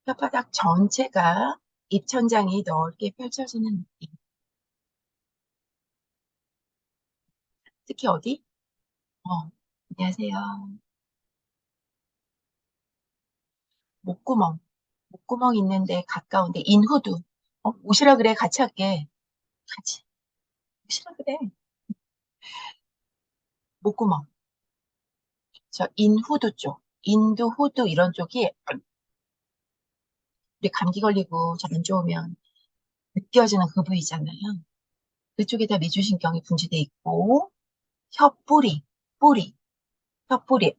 혓바닥 전체가 입천장이 넓게 펼쳐지는 느낌. 특히 어디? 안녕하세요. 목구멍. 목구멍 있는데 가까운데 인후두. 오시라 그래. 같이 할게. 같이. 오시라 그래. 목구멍. 저 인후두 쪽. 인두, 후두 이런 쪽이 우리 감기 걸리고 잘 안 좋으면 느껴지는 그 부위잖아요. 그쪽에다 미주신경이 분지돼 있고 혀뿌리, 뿌리, 혀뿌리.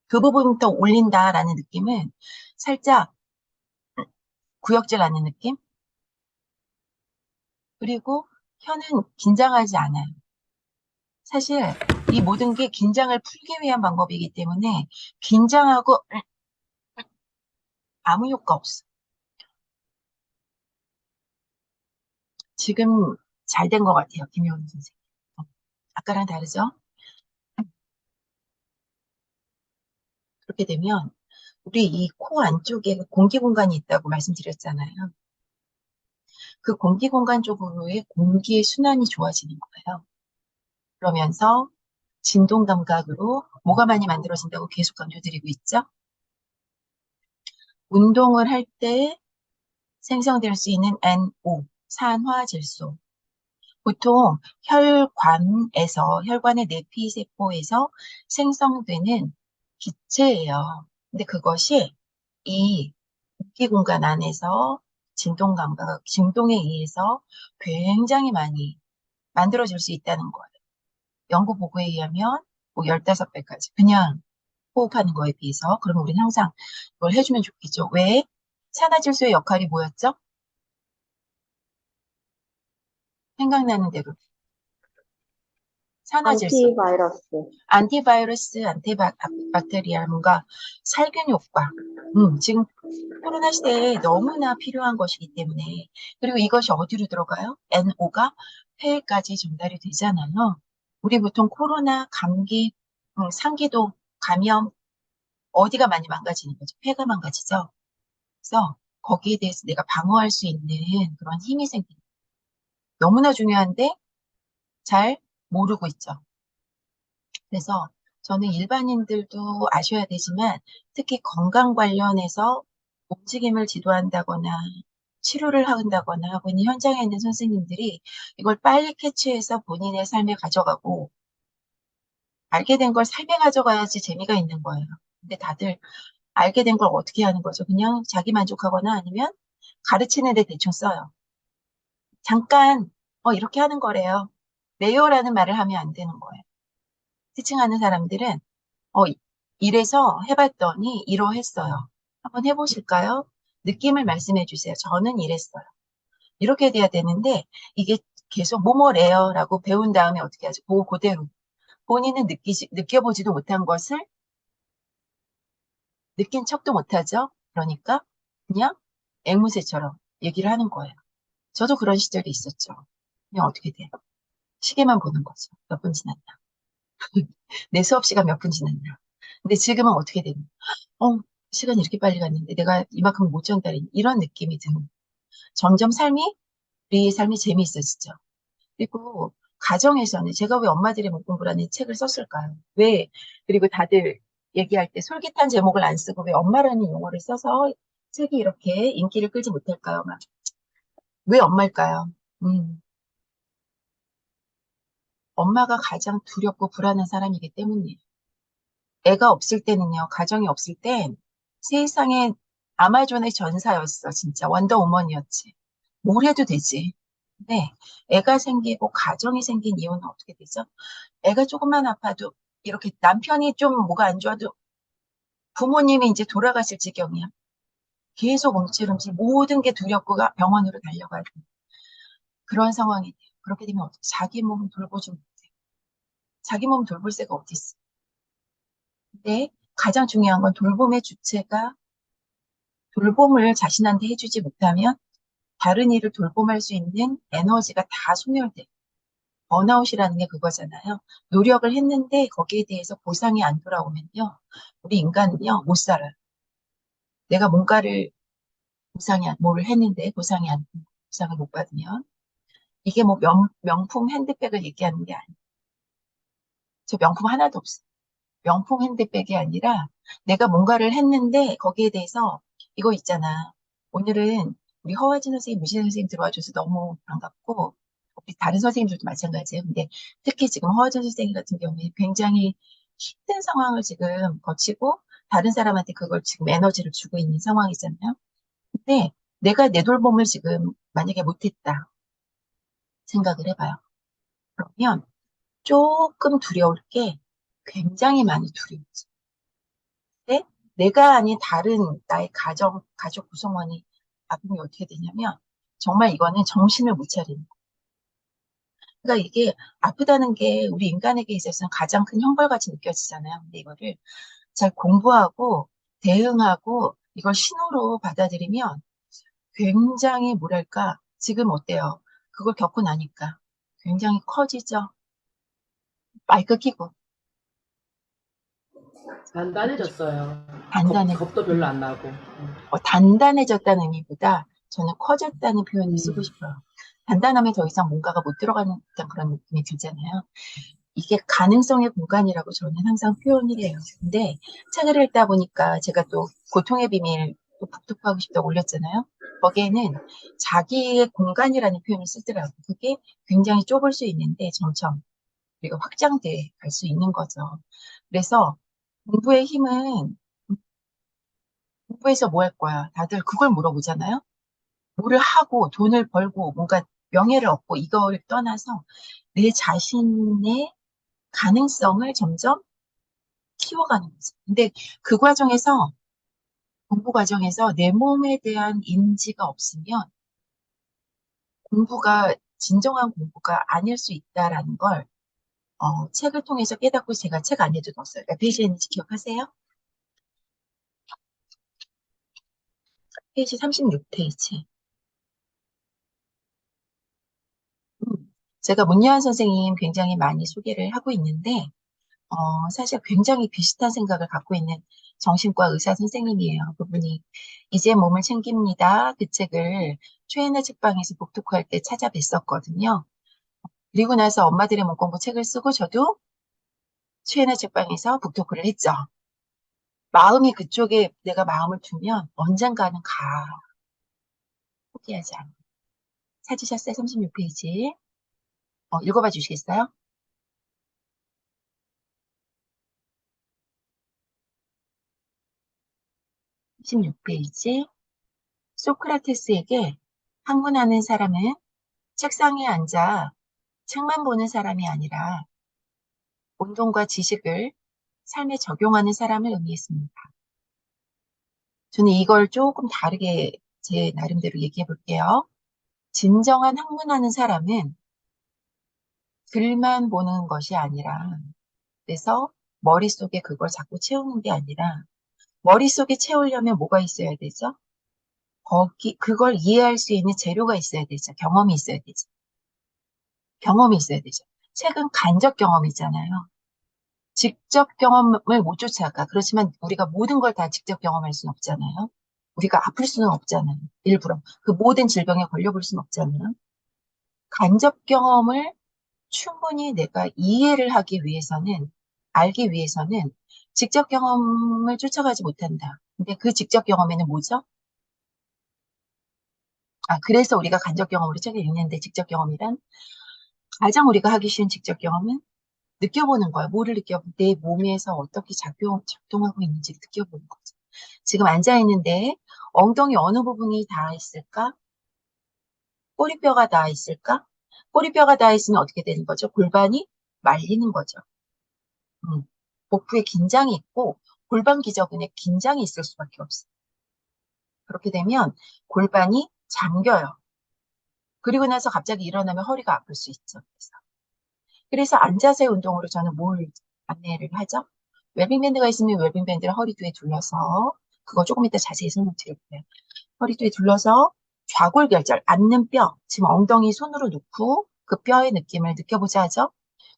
그 부분부터 올린다라는 느낌은 살짝 구역질 나는 느낌? 그리고 혀는 긴장하지 않아요. 사실 이 모든 게 긴장을 풀기 위한 방법이기 때문에 긴장하고 아무 효과 없어. 지금 잘 된 것 같아요, 김효은 선생님. 아까랑 다르죠? 그렇게 되면 우리 이 코 안쪽에 공기 공간이 있다고 말씀드렸잖아요. 그 공기 공간 쪽으로의 공기의 순환이 좋아지는 거예요. 그러면서 진동 감각으로 뭐가 많이 만들어진다고 계속 강조드리고 있죠. 운동을 할 때 생성될 수 있는 NO, 산화질소. 보통 혈관의 내피세포에서 생성되는 기체예요. 근데 그것이 이 공기 공간 안에서 진동 감각, 진동에 의해서 굉장히 많이 만들어질 수 있다는 거예요. 연구 보고에 의하면 뭐 15배까지 그냥 호흡하는 거에 비해서. 그러면 우리는 항상 그걸 해주면 좋겠죠. 왜? 산화질소의 역할이 뭐였죠? 생각나는 대로 산화질소, 안티바이러스. 안티바이러스, 안티박테리아, 뭔가 살균 효과. 지금 코로나 시대에 너무나 필요한 것이기 때문에. 그리고 이것이 어디로 들어가요? NO가 폐까지 전달이 되잖아요. 우리 보통 코로나, 감기, 상기도, 감염, 어디가 많이 망가지는 거죠? 폐가 망가지죠. 그래서 거기에 대해서 내가 방어할 수 있는 그런 힘이 생기는 너무나 중요한데 잘 모르고 있죠. 그래서 저는 일반인들도 아셔야 되지만 특히 건강 관련해서 움직임을 지도한다거나 치료를 한다거나 하고 있는 현장에 있는 선생님들이 이걸 빨리 캐치해서 본인의 삶에 가져가고 알게 된 걸 삶에 가져가야지 재미가 있는 거예요. 근데 다들 알게 된 걸 어떻게 하는 거죠? 그냥 자기 만족하거나 아니면 가르치는 데 대충 써요. 잠깐 이렇게 하는 거래요. 매요라는 말을 하면 안 되는 거예요. 티칭하는 사람들은 어, 이래서 해봤더니 이러했어요. 한번 해보실까요? 느낌을 말씀해 주세요. 저는 이랬어요. 이렇게 돼야 되는데 이게 계속 뭐뭐래요라고 배운 다음에 어떻게 하죠? 그대로 본인은 느껴보지도 못한 것을 느낀 척도 못하죠. 그러니까 그냥 앵무새처럼 얘기를 하는 거예요. 저도 그런 시절이 있었죠. 그냥 어떻게 돼요? 시계만 보는 거죠. 몇 분 지났나? 내 수업 시간 몇 분 지났나? 근데 지금은 어떻게 되냐? 어, 시간이 이렇게 빨리 갔는데 내가 이만큼 못 전달했 이런 느낌이 드는. 점점 우리 삶이 재미있어지죠. 그리고 가정에서는 제가 왜 엄마들의 몸공부라는 책을 썼을까요? 왜? 그리고 다들 얘기할 때 솔깃한 제목을 안 쓰고 왜 엄마라는 용어를 써서 책이 이렇게 인기를 끌지 못할까요? 왜 엄마일까요? 음, 엄마가 가장 두렵고 불안한 사람이기 때문이에요. 애가 없을 때는요, 가정이 없을 땐 세상에 아마존의 전사였어, 진짜. 원더우먼이었지. 뭘 해도 되지. 근데 애가 생기고 가정이 생긴 이유는 어떻게 되죠? 애가 조금만 아파도 이렇게 남편이 좀 뭐가 안 좋아도 부모님이 이제 돌아가실 지경이야. 계속 움찔움찔 모든 게 두렵고 병원으로 달려가야 돼. 그런 상황이 돼요. 그렇게 되면 어떻게 자기 몸 돌보지 못해. 자기 몸 돌볼 새가 어디 있어. 근데 가장 중요한 건 돌봄의 주체가 돌봄을 자신한테 해주지 못하면 다른 일을 돌봄할 수 있는 에너지가 다 소멸돼. 번아웃이라는 게 그거잖아요. 노력을 했는데 거기에 대해서 보상이 안 돌아오면요. 우리 인간은요, 못 살아요. 내가 뭔가를 뭘 했는데 보상을 못 받으면 이게 뭐 명품 핸드백을 얘기하는 게 아니에요. 저 명품 하나도 없어요. 명품 핸드백이 아니라 내가 뭔가를 했는데 거기에 대해서 이거 있잖아. 오늘은 우리 허화진 선생님, 무신 선생님 들어와줘서 너무 반갑고 우리 다른 선생님들도 마찬가지예요. 근데 특히 지금 허화진 선생님 같은 경우에 굉장히 힘든 상황을 지금 거치고 다른 사람한테 그걸 지금 에너지를 주고 있는 상황이잖아요. 근데 내가 내 돌봄을 지금 만약에 못했다 생각을 해봐요. 그러면 조금 두려울 게 굉장히 많이 두려워져. 때 내가 아닌 다른 나의 가족 구성원이 아프면 어떻게 되냐면 정말 이거는 정신을 못 차리는 거예요. 그러니까 이게 아프다는 게 우리 인간에게 있어서는 가장 큰 형벌같이 느껴지잖아요. 근데 이거를 잘 공부하고 대응하고 이걸 신호로 받아들이면 굉장히 뭐랄까 지금 어때요? 그걸 겪고 나니까 굉장히 커지죠. 마이크 키고 단단해졌어요. 단단해. 겁도 별로 안 나고. 단단해졌다는 의미보다 저는 커졌다는 표현을 쓰고 음. 싶어요. 단단하면 더 이상 뭔가가 못 들어가는 듯한 그런 느낌이 들잖아요. 이게 가능성의 공간이라고 저는 항상 표현을 해요. 근데 책을 읽다 보니까 제가 또 고통의 비밀 또 북독하고 싶다고 올렸잖아요. 거기에는 자기의 공간이라는 표현을 쓰더라고요. 그게 굉장히 좁을 수 있는데 점점 우리가 확장돼 갈 수 있는 거죠. 그래서 공부의 힘은 공부해서 뭐 할 거야? 다들 그걸 물어보잖아요. 뭐를 하고 돈을 벌고 뭔가 명예를 얻고 이걸 떠나서 내 자신의 가능성을 점점 키워가는 거죠. 근데 그 과정에서 공부 과정에서 내 몸에 대한 인지가 없으면 공부가 진정한 공부가 아닐 수 있다라는 걸 책을 통해서 깨닫고 제가 책 안에도 넣었어요. 몇 페이지에 있는지 기억하세요? 페이지 36페이지. 제가 문예환 선생님 굉장히 많이 소개를 하고 있는데 사실 굉장히 비슷한 생각을 갖고 있는 정신과 의사 선생님이에요. 그분이 이제 몸을 챙깁니다. 그 책을 최애나 책방에서 복독할 때 찾아뵀었거든요. 그리고 나서 엄마들의 문공부 책을 쓰고 저도 최애나 책방에서 복독을 했죠. 마음이 그쪽에 내가 마음을 두면 언젠가는 가. 포기하지 않아. 찾으셨어요? 36페이지. 읽어봐 주시겠어요? 36페이지. 소크라테스에게 학문하는 사람은 책상에 앉아 책만 보는 사람이 아니라 운동과 지식을 삶에 적용하는 사람을 의미했습니다. 저는 이걸 조금 다르게 제 나름대로 얘기해 볼게요. 진정한 학문하는 사람은 글만 보는 것이 아니라, 그래서 머릿속에 그걸 자꾸 채우는 게 아니라, 머릿속에 채우려면 뭐가 있어야 되죠? 그걸 이해할 수 있는 재료가 있어야 되죠. 경험이 있어야 되죠. 경험이 있어야 되죠. 책은 간접 경험이잖아요. 직접 경험을 못 쫓아가. 그렇지만 우리가 모든 걸 다 직접 경험할 수는 없잖아요. 우리가 아플 수는 없잖아요. 일부러. 그 모든 질병에 걸려볼 수는 없잖아요. 간접 경험을 충분히 내가 이해를 하기 위해서는, 알기 위해서는 직접 경험을 쫓아가지 못한다. 근데 그 직접 경험에는 뭐죠? 그래서 우리가 간접 경험으로 책을 읽는데 직접 경험이란 가장 우리가 하기 쉬운 직접 경험은 느껴보는 거야. 뭐를 내 몸에서 어떻게 작동하고 있는지 느껴보는 거죠. 지금 앉아 있는데 엉덩이 어느 부분이 닿아 있을까? 꼬리뼈가 닿아 있을까? 꼬리뼈가 닿아 있으면 어떻게 되는 거죠? 골반이 말리는 거죠. 음. 복부에 긴장이 있고 골반 기저근에 긴장이 있을 수밖에 없어요. 그렇게 되면 골반이 잠겨요. 그리고 나서 갑자기 일어나면 허리가 아플 수 있죠. 그래서 앉아서의 운동으로 저는 뭘 안내를 하죠? 웰빙밴드가 있으면 웰빙밴드를 허리 뒤에 둘러서 그거 조금 이따 자세히 설명드릴게요. 허리 뒤에 둘러서 좌골결절, 앉는 뼈, 지금 엉덩이 손으로 놓고 그 뼈의 느낌을 느껴보자 하죠.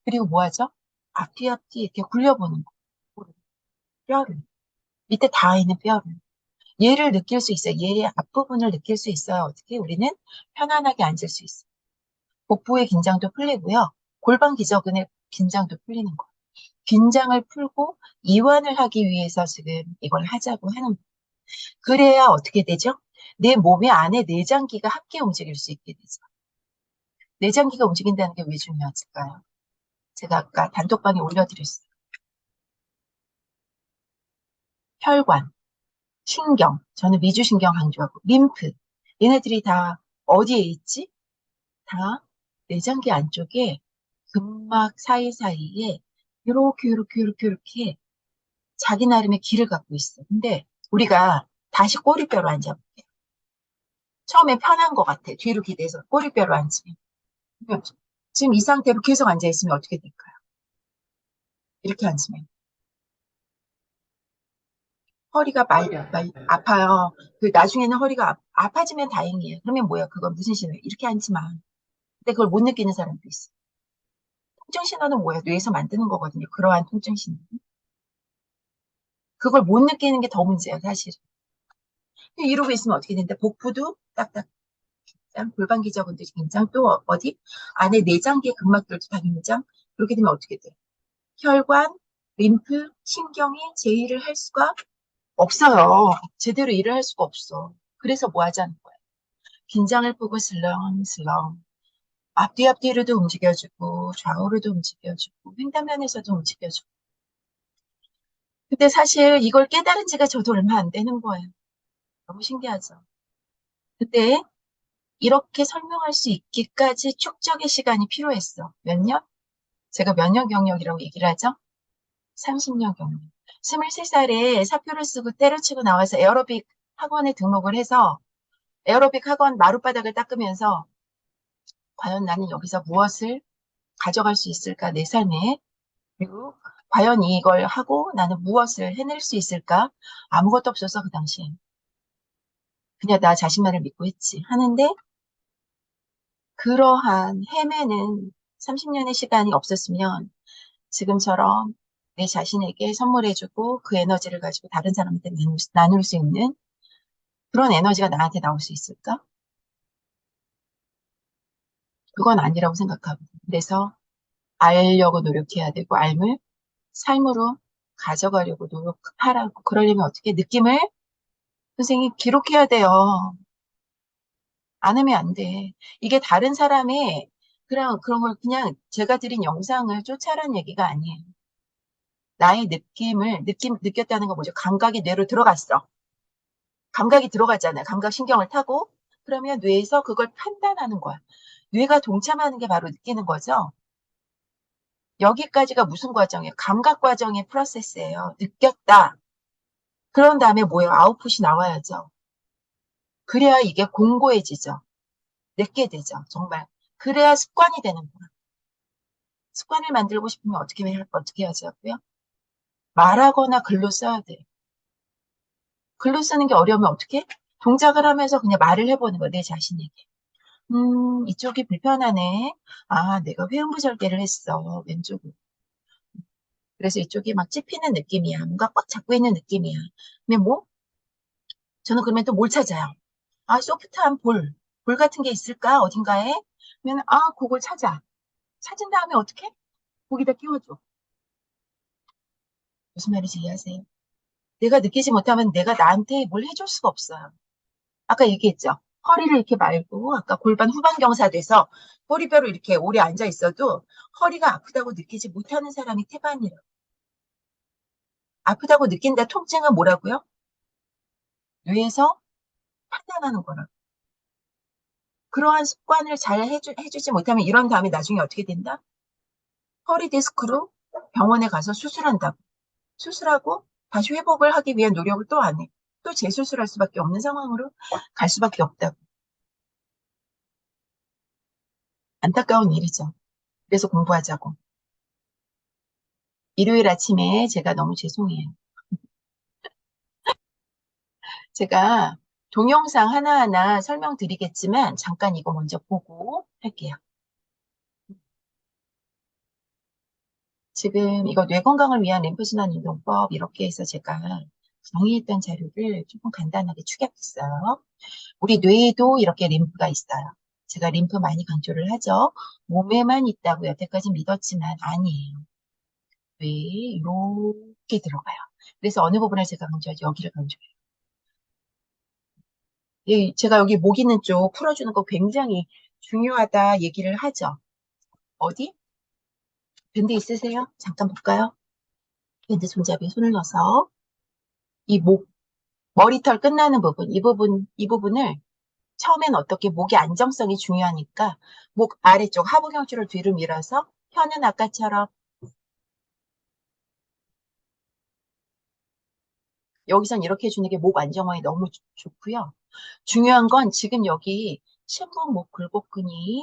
그리고 뭐 하죠? 앞뒤 이렇게 굴려보는 거. 뼈를. 밑에 닿아 있는 뼈를. 얘를 느낄 수 있어요. 얘의 앞부분을 느낄 수 있어요. 어떻게? 우리는 편안하게 앉을 수 있어요. 복부의 긴장도 풀리고요. 골반 기저근의 긴장도 풀리는 거예요. 긴장을 풀고 이완을 하기 위해서 지금 이걸 하자고 하는 거예요. 그래야 어떻게 되죠? 내 몸의 안에 내장기가 함께 움직일 수 있게 되죠. 내장기가 움직인다는 게 왜 중요하실까요? 제가 아까 단톡방에 올려드렸어요. 혈관, 신경, 저는 미주신경 강조하고, 림프, 얘네들이 다 어디에 있지? 다 내장기 안쪽에 근막 사이사이에 이렇게 자기 나름의 길을 갖고 있어. 근데 우리가 다시 꼬리뼈로 앉아볼게요. 처음에 편한 것 같아. 뒤로 기대서 꼬리뼈로 앉으면. 지금 이 상태로 계속 앉아있으면 어떻게 될까요? 이렇게 앉으면. 허리가 허리 아파요. 아파요. 그 나중에는 허리가 아파지면 다행이에요. 그러면 뭐야? 그건 무슨 신호예요? 이렇게 앉지 마. 근데 그걸 못 느끼는 사람도 있어. 통증 신호는 뭐야? 뇌에서 만드는 거거든요. 그러한 통증 신호. 그걸 못 느끼는 게 더 문제야, 사실. 이러고 있으면 어떻게 된다? 복부도 딱딱 긴장, 골반 기저근도 긴장, 또 어디? 안에 내장기의 근막들도 다 긴장. 그렇게 되면 어떻게 돼? 혈관, 림프, 신경이 제 일을 할 수가 없어요. 제대로 일을 할 수가 없어. 그래서 뭐 하자는 거야? 긴장을 푸고 슬렁슬렁. 앞뒤로도 움직여주고, 좌우로도 움직여주고, 횡단면에서도 움직여주고. 근데 사실 이걸 깨달은 지가 저도 얼마 안 되는 거예요. 너무 신기하죠? 근데 이렇게 설명할 수 있기까지 축적의 시간이 필요했어. 몇 년? 제가 몇 년 경력이라고 얘기를 하죠? 30년 경력. 23살에 사표를 쓰고 때려치고 나와서 에어로빅 학원에 등록을 해서 에어로빅 학원 마룻바닥을 닦으면서 과연 나는 여기서 무엇을 가져갈 수 있을까, 내 삶에. 그리고 과연 이걸 하고 나는 무엇을 해낼 수 있을까? 아무것도 없어서 그 당시에. 그냥 나 자신만을 믿고 했지. 하는데 그러한 헤매는 30년의 시간이 없었으면 지금처럼 내 자신에게 선물해주고 그 에너지를 가지고 다른 사람한테 나눌 수 있는 그런 에너지가 나한테 나올 수 있을까? 그건 아니라고 생각하고. 그래서 알려고 노력해야 되고, 알을 삶으로 가져가려고 노력하라고. 그러려면 어떻게 느낌을 선생님 기록해야 돼요. 안 하면 안 돼. 이게 다른 사람의 그런 걸 그냥 제가 드린 영상을 쫓아라는 얘기가 아니에요. 나의 느꼈다는 건 뭐죠? 감각이 뇌로 들어갔어. 감각이 들어가잖아요. 감각 신경을 타고. 그러면 뇌에서 그걸 판단하는 거야. 뇌가 동참하는 게 바로 느끼는 거죠. 여기까지가 무슨 과정이에요? 감각 과정의 프로세스예요. 느꼈다. 그런 다음에 뭐예요? 아웃풋이 나와야죠. 그래야 이게 공고해지죠. 내게 되죠. 정말. 그래야 습관이 되는 거야. 습관을 만들고 싶으면 어떻게 하자고요? 말하거나 글로 써야 돼. 글로 쓰는 게 어려우면 어떻게? 동작을 하면서 그냥 말을 해보는 거야, 내 자신에게. 이쪽이 불편하네. 아, 내가 회음부절개를 했어, 왼쪽으로. 그래서 이쪽이 막 찝히는 느낌이야. 뭔가 꽉 잡고 있는 느낌이야. 근데 뭐? 저는 그러면 또 뭘 찾아요? 아, 소프트한 볼 같은 게 있을까? 어딘가에? 그러면, 아, 그걸 찾아. 찾은 다음에 어떻게? 거기다 끼워줘. 무슨 말인지 이해하세요? 내가 느끼지 못하면 내가 나한테 뭘 해줄 수가 없어요. 아까 얘기했죠? 허리를 이렇게 말고, 아까 골반 후방경사 돼서 꼬리뼈로 이렇게 오래 앉아 있어도 허리가 아프다고 느끼지 못하는 사람이 태반이라. 아프다고 느낀다 통증은 뭐라고요? 뇌에서 판단하는 거라. 그러한 습관을 잘 해주지 못하면 이런 다음에 나중에 어떻게 된다? 허리 디스크로 병원에 가서 수술한다고. 수술하고 다시 회복을 하기 위한 노력을 또 안 해. 또 재수술할 수밖에 없는 상황으로 갈 수밖에 없다고. 안타까운 일이죠. 그래서 공부하자고. 일요일 아침에 제가 너무 죄송해요. 제가 동영상 하나하나 설명드리겠지만 잠깐 이거 먼저 보고 할게요. 지금 이거 뇌 건강을 위한 림프순환 운동법 이렇게 해서 제가 정리했던 자료를 조금 간단하게 축약했어요. 우리 뇌에도 이렇게 림프가 있어요. 제가 림프 많이 강조를 하죠. 몸에만 있다고 여태까지 믿었지만 아니에요. 뇌에 이렇게 들어가요. 그래서 어느 부분을 제가 강조하죠? 여기를 강조해요. 예, 제가 여기 목 있는 쪽 풀어주는 거 굉장히 중요하다 얘기를 하죠. 어디? 밴드 있으세요? 잠깐 볼까요? 밴드 손잡이에 손을 넣어서 이 목, 머리털 끝나는 부분, 이 부분을 처음엔 어떻게 목의 안정성이 중요하니까 목 아래쪽 하부경추를 뒤로 밀어서 혀는 아까처럼 여기선 이렇게 해주는 게 목 안정화에 너무 좋고요. 중요한 건 지금 여기 심부목 굴곡근이